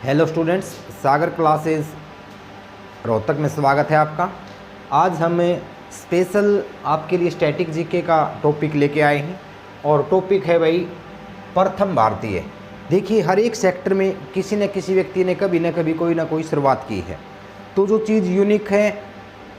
Hello students, सागर classes Rohtak में स्वागत है आपका। आज हम स्पेशल आपके लिए स्टैटिक जीके का टॉपिक लेके आए हैं और टॉपिक है भाई प्रथम भारतीय। देखिए, हर एक सेक्टर में किसी न किसी व्यक्ति ने कभी न कभी कोई ना कोई शुरुआत की है, तो जो चीज़ यूनिक है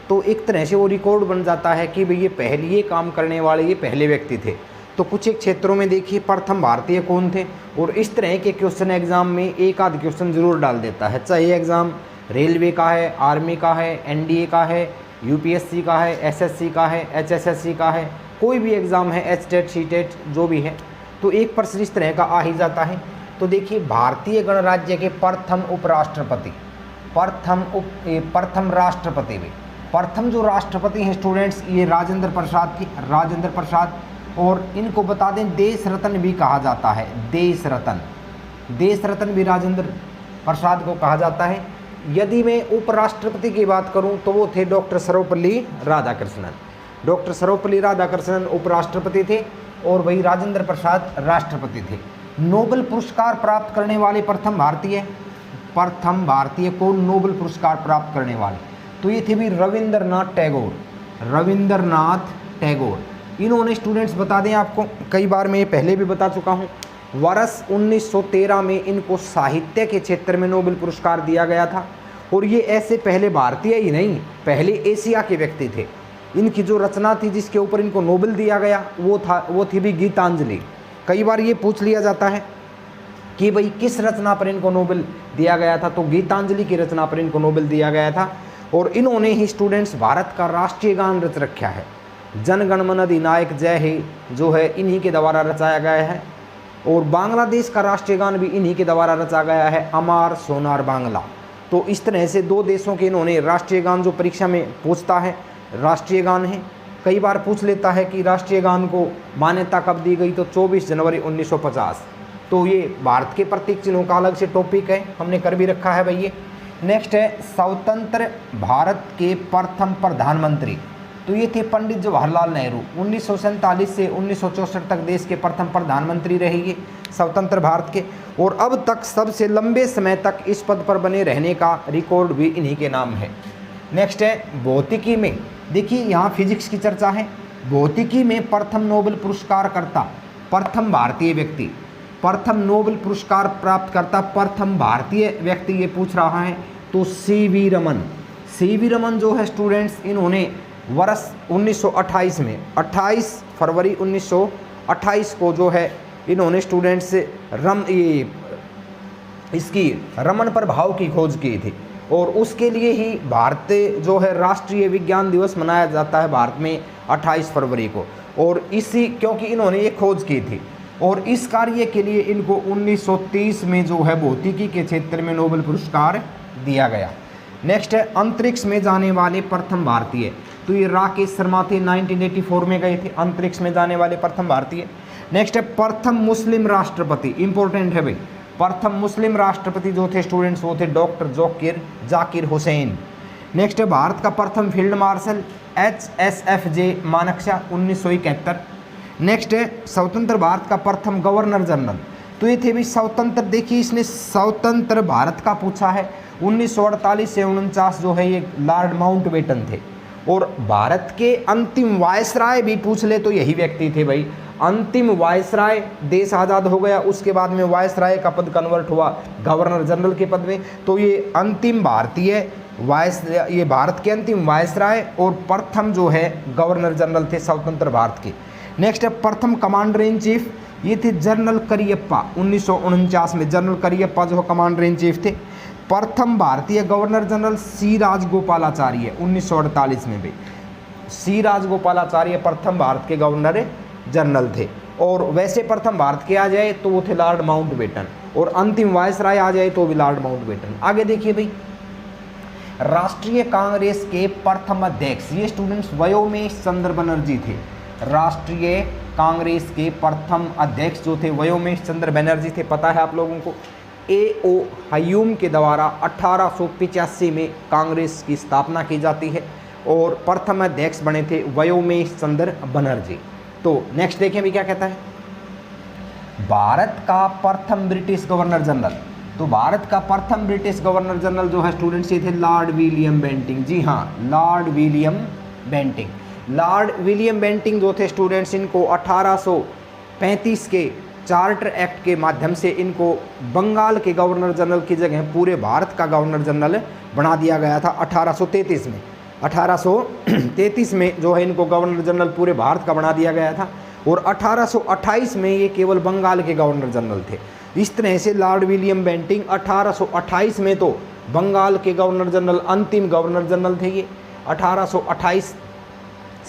तो एक तरह से वो रिकॉर्ड बन जाता है कि भाई ये काम करने वाले ये पहले व्यक्ति थे। तो कुछ एक क्षेत्रों में देखिए प्रथम भारतीय कौन थे, और इस तरह के क्वेश्चन एग्ज़ाम में एक आध क्वेश्चन ज़रूर डाल देता है, चाहे एग्ज़ाम रेलवे का है, आर्मी का है, एनडीए का है, यूपीएससी का है, एसएससी का है, एचएसएससी का है, कोई भी एग्ज़ाम है, एचटेट सीटेट जो भी है, तो एक प्रश्न इस तरह का आ ही जाता है। तो देखिए, भारतीय गणराज्य के प्रथम उपराष्ट्रपति, प्रथम राष्ट्रपति भी, प्रथम जो राष्ट्रपति हैं स्टूडेंट्स, ये राजेंद्र प्रसाद थे, राजेंद्र प्रसाद। और इनको बता दें देश रत्न भी कहा जाता है, देश रत्न भी राजेंद्र प्रसाद को कहा जाता है। यदि मैं उपराष्ट्रपति की बात करूं तो वो थे डॉक्टर सर्वपल्ली राधाकृष्णन। डॉक्टर सर्वपल्ली राधाकृष्णन उपराष्ट्रपति थे और वही राजेंद्र प्रसाद राष्ट्रपति थे। नोबेल पुरस्कार प्राप्त करने वाले प्रथम भारतीय को नोबेल पुरस्कार प्राप्त करने वाले, तो ये थे भी रविंद्रनाथ टैगोर। इन्होंने स्टूडेंट्स बता दें आपको, कई बार मैं ये पहले भी बता चुका हूँ, वर्ष 1913 में इनको साहित्य के क्षेत्र में नोबेल पुरस्कार दिया गया था। और ये ऐसे पहले भारतीय ही नहीं, पहले एशिया के व्यक्ति थे। इनकी जो रचना थी जिसके ऊपर इनको नोबेल दिया गया वो थी भी गीतांजलि। कई बार ये पूछ लिया जाता है कि भाई किस रचना पर इनको नोबेल दिया गया था, तो गीतांजलि की रचना पर इनको नोबेल दिया गया था। और इन्होंने ही स्टूडेंट्स भारत का राष्ट्रीय गान रच रखा है, जन गण मन अधिनायक जय हे, जो है इन्हीं के द्वारा रचाया गया है। और बांग्लादेश का राष्ट्रीय गान भी इन्हीं के द्वारा रचा गया है, अमार सोनार बांग्ला। तो इस तरह से दो देशों के इन्होंने राष्ट्रीय गान, जो परीक्षा में पूछता है राष्ट्रीय गान है। कई बार पूछ लेता है कि राष्ट्रीय गान को मान्यता कब दी गई, तो 24 जनवरी 1950। तो ये भारत के प्रतीक चिन्हों का अलग से टॉपिक है, हमने कर भी रखा है भाई ये। नेक्स्ट है स्वतंत्र भारत के प्रथम प्रधानमंत्री, तो ये थे पंडित जवाहरलाल नेहरू। 1947 से 1964 तक देश के प्रथम प्रधानमंत्री रहे ये स्वतंत्र भारत के, और अब तक सबसे लंबे समय तक इस पद पर बने रहने का रिकॉर्ड भी इन्हीं के नाम है। नेक्स्ट है भौतिकी में, देखिए यहाँ फिजिक्स की चर्चा है। भौतिकी में प्रथम नोबेल पुरस्कार करता, प्रथम भारतीय व्यक्ति, प्रथम नोबेल पुरस्कार प्राप्त करता प्रथम भारतीय व्यक्ति ये पूछ रहा है, तो सीवी रमन जो है स्टूडेंट्स, इन्होंने वर्ष 1928 में 28 फरवरी 1928 को जो है इन्होंने स्टूडेंट्स इसकी रमन प्रभाव की खोज की थी। और उसके लिए ही भारतीय जो है राष्ट्रीय विज्ञान दिवस मनाया जाता है भारत में 28 फरवरी को, और इसी क्योंकि इन्होंने ये खोज की थी। और इस कार्य के लिए इनको 1930 में जो है भौतिकी के क्षेत्र में नोबेल पुरस्कार दिया गया। नेक्स्ट है अंतरिक्ष में जाने वाले प्रथम भारतीय, तो ये राकेश शर्मा थे, 1984 में गए थे अंतरिक्ष में जाने वाले प्रथम भारतीय। नेक्स्ट है प्रथम मुस्लिम राष्ट्रपति, इंपॉर्टेंट है भाई, प्रथम मुस्लिम राष्ट्रपति जो थे स्टूडेंट्स वो थे डॉक्टर जाकिर हुसैन। नेक्स्ट है भारत का प्रथम field marshal HSFJ Manekshaw 1971। Next है स्वतंत्र भारत का प्रथम गवर्नर जनरल, तो ये थे भी स्वतंत्र, देखिए इसने स्वतंत्र भारत का पूछा है 1948 से 49 जो है ये लॉर्ड माउंटबेटन थे। और भारत के अंतिम वायसराय भी पूछ ले तो यही व्यक्ति थे भाई, अंतिम वायसराय, देश आज़ाद हो गया उसके बाद में वायसराय का पद कन्वर्ट हुआ गवर्नर जनरल के पद में, तो ये अंतिम भारतीय ये भारत के अंतिम वायसराय और प्रथम जो है गवर्नर जनरल थे स्वतंत्र भारत के। नेक्स्ट है प्रथम कमांडर इन चीफ, ये थे जनरल करियप्पा, 1949 में जनरल करियप्पा जो कमांडर इन चीफ थे। प्रथम भारतीय गवर्नर जनरल C राजगोपालाचार्य 1948 में भी, C राजगोपालाचार्य प्रथम भारत के गवर्नर जनरल थे। और वैसे प्रथम भारत के आ जाए तो वो थे लॉर्ड माउंटबेटन, और अंतिम वायसराय आ जाए तो भी लॉर्ड माउंटबेटन। आगे देखिए भाई, राष्ट्रीय कांग्रेस के प्रथम अध्यक्ष, ये स्टूडेंट्स वयोमेश चंद्र बनर्जी थे। राष्ट्रीय कांग्रेस के प्रथम अध्यक्ष जो थे वयोमेश चंद्र बनर्जी थे, पता है आप लोगों को। A.O. हयूम के द्वारा 1885 में कांग्रेस की स्थापना की जाती है और प्रथम अध्यक्ष बने थे वयोमेश चंद्र बनर्जी। तो नेक्स्ट देखें भी क्या कहता है, भारत का प्रथम ब्रिटिश गवर्नर जनरल, तो भारत का प्रथम ब्रिटिश गवर्नर जनरल जो है स्टूडेंट्स ये थे लॉर्ड विलियम बेंटिंग। जी हाँ, Lord William Bentinck. Lord William Bentinck जो थे स्टूडेंट्स, इनको 1835 के चार्टर एक्ट के माध्यम से इनको बंगाल के गवर्नर जनरल की जगह पूरे भारत का गवर्नर जनरल बना दिया गया था 1833 में। 1833 में जो है इनको गवर्नर जनरल पूरे भारत का बना दिया गया था और 1828 में ये केवल बंगाल के गवर्नर जनरल थे। इस तरह से लॉर्ड विलियम बेंटिंग 1828 में तो बंगाल के गवर्नर जनरल अंतिम गवर्नर जनरल थे। ये 1828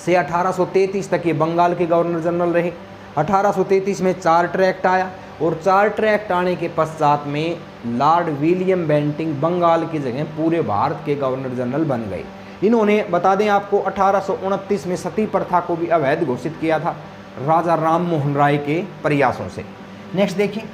से 1833 तक ये बंगाल के गवर्नर जनरल रहे। 1833 में चार्टर एक्ट आया और चार्टर एक्ट आने के पश्चात में लॉर्ड विलियम बेंटिंग बंगाल की जगह पूरे भारत के गवर्नर जनरल बन गए। इन्होंने बता दें आपको 1829 में सती प्रथा को भी अवैध घोषित किया था राजा राम मोहन राय के प्रयासों से। नेक्स्ट देखिए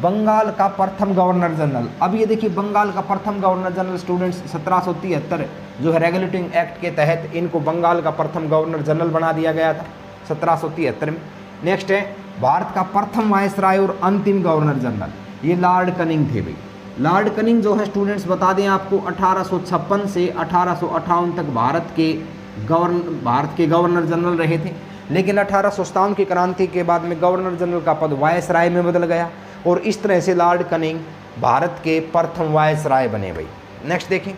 बंगाल का प्रथम गवर्नर जनरल। अब ये देखिए बंगाल का प्रथम गवर्नर जनरल स्टूडेंट्स 1773 जो है रेगुलेटिंग एक्ट के तहत इनको बंगाल का प्रथम गवर्नर जनरल बना दिया गया था 1773 में। नेक्स्ट है भारत का प्रथम वायसराय और अंतिम गवर्नर जनरल, ये लॉर्ड कनिंग थे भाई। लॉर्ड कनिंग जो है स्टूडेंट्स बता दें आपको 1856 से 1858 तक भारत के गवर्नर जनरल रहे थे, लेकिन 1857 की क्रांति के बाद में गवर्नर जनरल का पद वायसराय में बदल गया और इस तरह से लॉर्ड कनिंग भारत के प्रथम वायसराय बने भाई। नेक्स्ट देखें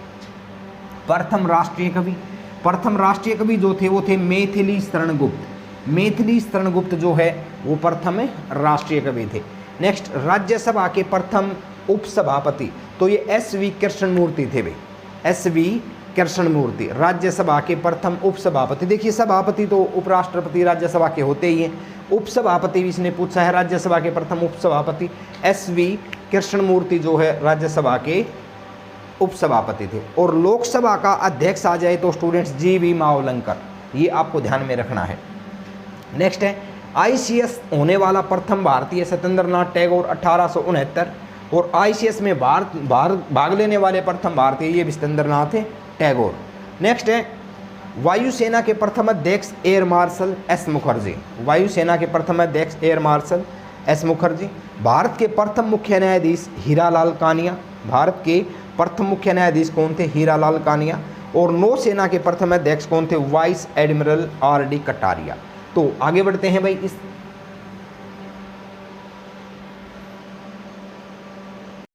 प्रथम राष्ट्रीय कवि। प्रथम राष्ट्रीय कवि जो थे वो थे मैथिली शरण गुप्त। मैथिली शरण गुप्त जो है वो प्रथम राष्ट्रीय कवि थे। नेक्स्ट राज्यसभा के प्रथम उपसभापति, तो ये एस.वी. कृष्णमूर्ति थे भाई। एस.वी. कृष्णमूर्ति राज्यसभा के प्रथम उपसभापति। देखिए सभापति तो उपराष्ट्रपति राज्यसभा के होते ही हैं, उपसभापति भी इसने पूछा है। राज्यसभा के प्रथम उपसभापति एस.वी. कृष्णमूर्ति जो है राज्यसभा के उपसभापति थे। और लोकसभा का अध्यक्ष आ जाए तो स्टूडेंट्स जी.वी. मावलंकर, ये आपको ध्यान में रखना है। नेक्स्ट है आईसीएस होने वाला प्रथम भारतीय सत्येंद्रनाथ टैगोर 1869 और आईसीएस में भाग लेने वाले प्रथम भारतीय ये भी सत्येंद्रनाथ टैगोर। नेक्स्ट है वायुसेना के प्रथम अध्यक्ष एयर मार्शल एस मुखर्जी। वायुसेना के प्रथम अध्यक्ष air marshal S Mukherjee. Bharat के प्रथम मुख्य न्यायाधीश हीरालाल कानिया। भारत के प्रथम मुख्य न्यायाधीश कौन थे? हीरालाल कानिया। और नौसेना के प्रथम अध्यक्ष कौन थे? Vice admiral R D. कटारिया। तो आगे बढ़ते हैं भाई, इस